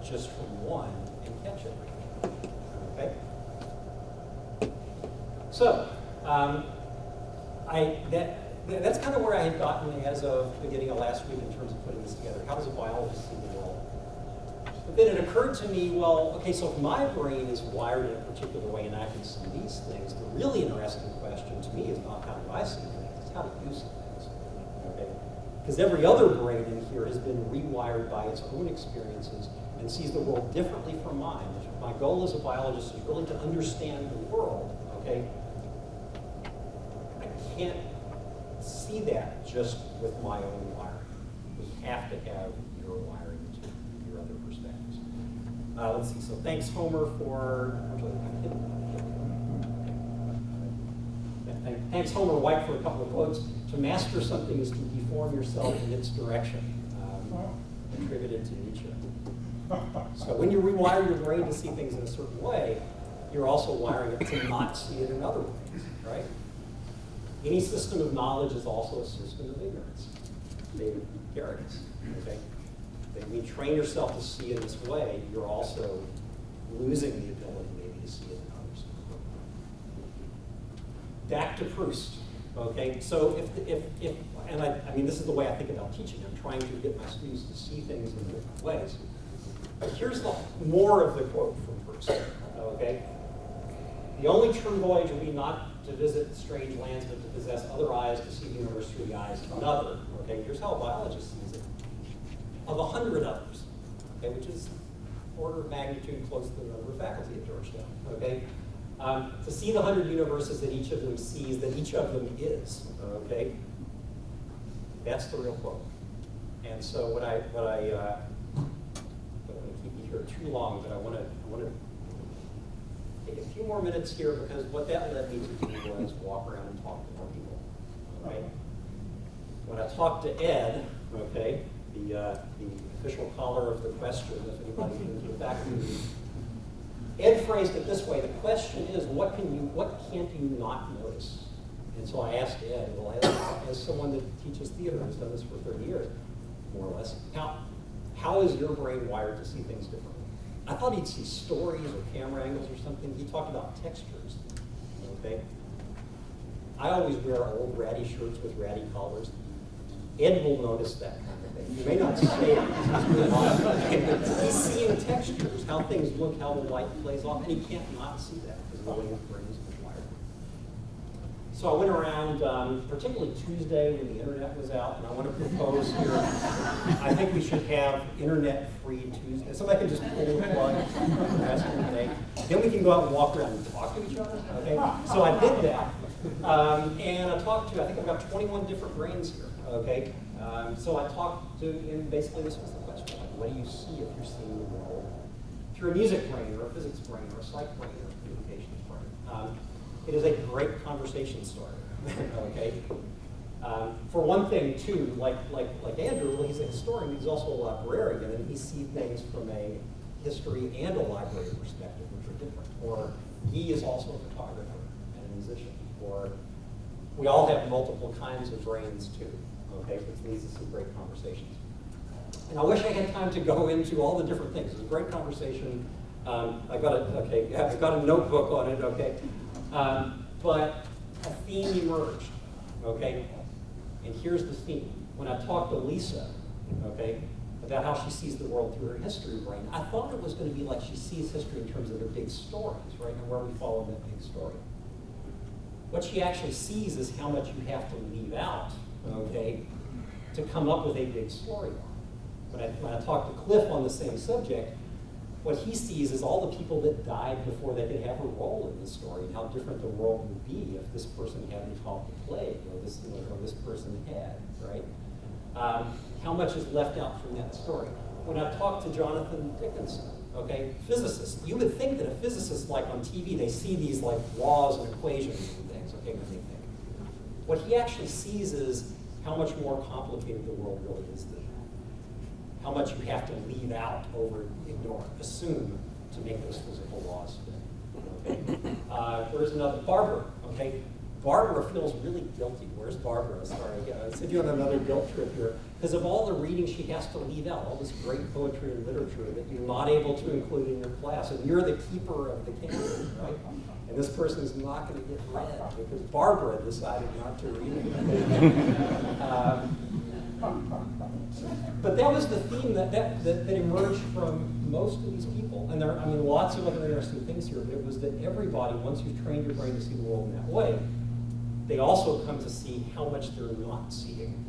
just from one and catch it. Okay. So. That's kind of where I had gotten as of the beginning of last week in terms of putting this together. How does a biologist see the world? But then it occurred to me, well, okay, so if my brain is wired in a particular way and I can see these things, the really interesting question to me is not how do I see things, it's how do you see things, okay? Because every other brain in here has been rewired by its own experiences and sees the world differently from mine. My goal as a biologist is really to understand the world, okay? Can't see that just with my own wiring. We have to have your wiring to your other perspectives. Let's see. So thanks, Homer, for thanks, Homer White, for a couple of quotes. To master something is to deform yourself in its direction. Attributed to Nietzsche. So when you rewire your brain to see things in a certain way, you're also wiring it to not see it in other ways, right? Any system of knowledge is also a system of ignorance. David Garrigus, okay? When you train yourself to see it this way, you're also losing the ability maybe to see it in others. Back to Proust, okay? So I mean, this is the way I think about teaching. I'm trying to get my students to see things in different ways. But here's more of the quote from Proust, okay? The only true voyage will be not to visit strange lands, but to possess other eyes, to see the universe through the eyes of another. Okay, here's how a biologist sees it. Of 100 others, okay, which is order of magnitude close to the number of faculty at Georgetown. Okay, To see the 100 universes that each of them sees, that each of them is, okay? That's the real quote. And so what I don't want to keep you here too long, but I want to take a few more minutes here because what that led me to do was walk around and talk to more people, okay? When I talked to Ed, okay, the official caller of the question, if anybody can get back to me, Ed phrased it this way: the question is, what can't you not notice? And so I asked Ed, well, as someone that teaches theater, has done this for 30 years, more or less, how is your brain wired to see things differently? I thought he'd see stories or camera angles or something. He talked about textures, okay? I always wear old ratty shirts with ratty collars. Ed will notice that kind of thing. You may not say it. He's seeing textures, how things look, how the light plays off, and he can't not see that because the way his brain is wired. So I went around, particularly Tuesday when the internet was out, and I want to propose here, I think we should have internet-free Tuesday. Somebody can just pull the plug for the rest of the day. Then we can go out and walk around and talk to each other, okay? So I did that, and I talked to, I think I've got 21 different brains here, okay? So I talked to, and basically this was the question, like, what do you see if you're seeing the world through a music brain, or a physics brain, or a psych brain, or a communications brain? It is a great conversation starter, okay? For one thing, too, like Andrew, he's a historian, he's also a librarian, and he sees things from a history and a library perspective, which are different. Or he is also a photographer and a musician. Or we all have multiple kinds of brains, too, okay? Which leads to some great conversations. And I wish I had time to go into all the different things. It was a great conversation. I've got a notebook on it, okay? But a theme emerged, okay? And here's the theme. When I talked to Lisa, okay, about how she sees the world through her history brain, I thought it was going to be like she sees history in terms of the big stories, right, and where we follow that big story. What she actually sees is how much you have to leave out, okay, to come up with a big story. When I talked to Cliff on the same subject, what he sees is all the people that died before they could have a role in the story, and how different the world would be if this person hadn't caught the plague, or this person had, right? How much is left out from that story? When I talked to Jonathan Dickinson, okay, physicist, you would think that a physicist, like on TV, they see these like laws and equations and things, okay, when they think. What he actually sees is how much more complicated the world really is than that. How much you have to leave out, over, ignore, assume to make those physical laws fit. Okay? There's another, Barbara, okay? Barbara feels really guilty. Where's Barbara? Sorry, I said you on another guilt trip here. Because of all the reading she has to leave out, all this great poetry and literature that you're not able to include in your class, and you're the keeper of the canon, right? And this person's not going to get read because Barbara decided not to read it. But that was the theme that emerged from most of these people. And there are, lots of other interesting things here, but it was that everybody, once you've trained your brain to see the world in that way, they also come to see how much they're not seeing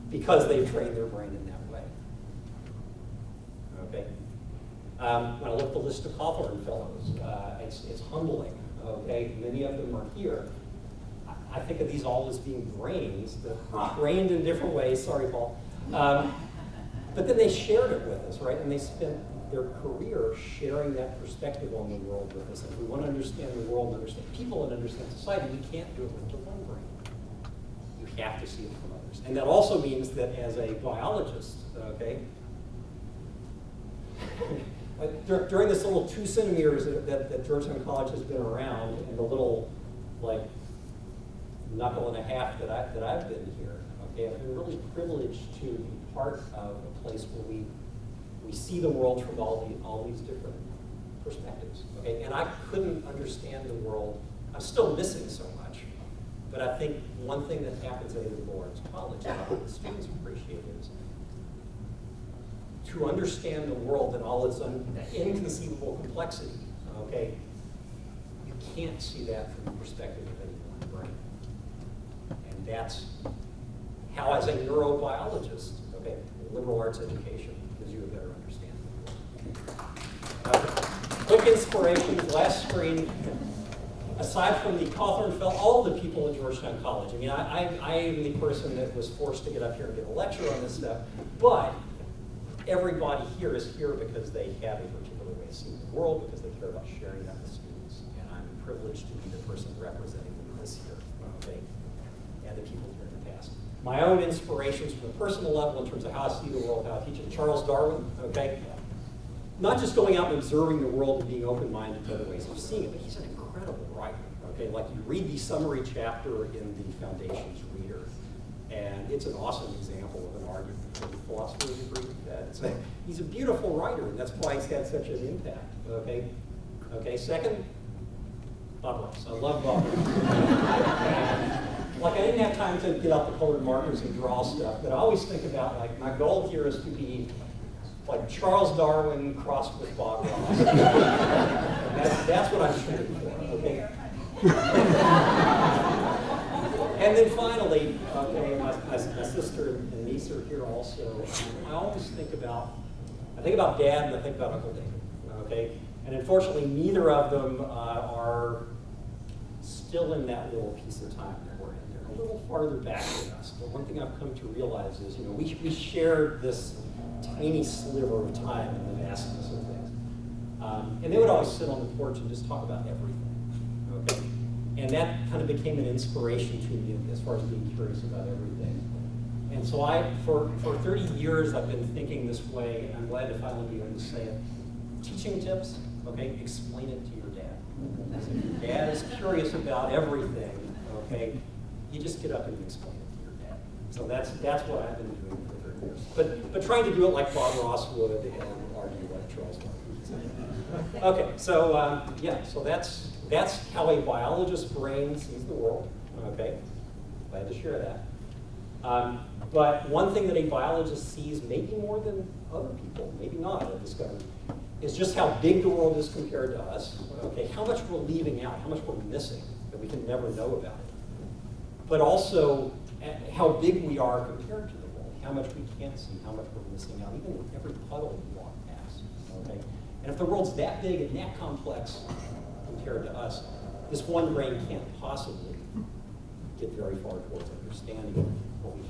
because they've trained their brain in that way. Okay? When I look at the list of Cawthorne fellows, it's humbling. Okay? Many of them are here. I think of these all as being brains that were trained in different ways. Sorry, Paul. But then they shared it with us, right? And they spent their career sharing that perspective on the world with us. If we want to understand the world, understand people, and understand society, we can't do it with the one brain. You have to see it from others. And that also means that as a biologist, okay, during this little 2 centimeters that Georgetown College has been around, and the little, like, knuckle and a half that I've been here, okay, I've been really privileged to be part of a place where we see the world from all these different perspectives, okay? And I couldn't understand the world. I'm still missing so much, but I think one thing that happens at Edward Lawrence College that I hope the students appreciate is to understand the world in all its inconceivable complexity, okay? You can't see that from the perspective of any one brain. And that's how, as a neurobiologist, okay, liberal arts education gives you a better understanding. Quick inspiration, last screen. aside from the Cawthorne Fellow, all the people at Georgetown College. I mean, I am the person that was forced to get up here and give a lecture on this stuff, but everybody here is here because they have a particular way of seeing the world, because they care about sharing that with students, and I'm privileged to be the person representing them this year, okay, and the people here in the past. My own inspirations from a personal level in terms of how I see the world, how I teach it, Charles Darwin, okay? Not just going out and observing the world and being open-minded to other ways of seeing it, but he's an incredible writer, okay? Like you read the summary chapter in the Foundation's Reader, and it's an awesome example of an argument for philosophers agree with that. He's a beautiful writer, and that's why he's had such an impact, okay? Okay, second, Bob Ross. I love Bob Ross. Like, I didn't have time to get out the colored markers and draw stuff, but I always think about, like, my goal here is to be like Charles Darwin crossed with Bob Ross. That's what I'm shooting for, okay? And then finally, okay, my sister and niece are here also. I always think about Dad and I think about Uncle David, okay? And unfortunately, neither of them are still in that little piece of time that we're in. They're a little farther back than us. But one thing I've come to realize is, we share this tiny sliver of time in the vastness of things. And they would always sit on the porch and just talk about everything, okay? And that kind of became an inspiration to me as far as being curious about everything. And so for 30 years, I've been thinking this way, and I'm glad to finally be able to say it. Teaching tips, okay, explain it to your dad. If your dad is curious about everything, okay, you just get up and explain it to your dad. So that's what I've been doing for 30 years. But trying to do it like Bob Ross would and argue like Charles Darwin. Okay, so yeah, so that's how a biologist's brain sees the world. Okay, glad to share that. But one thing that a biologist sees, maybe more than other people, maybe not, I've discovered, is just how big the world is compared to us. Okay, how much we're leaving out, how much we're missing that we can never know about it. But also how big we are compared to the world, how much we can't see, how much we're missing out, even in every puddle we walk past. Okay, and if the world's that big and that complex compared to us, this one brain can't possibly get very far towards understanding what we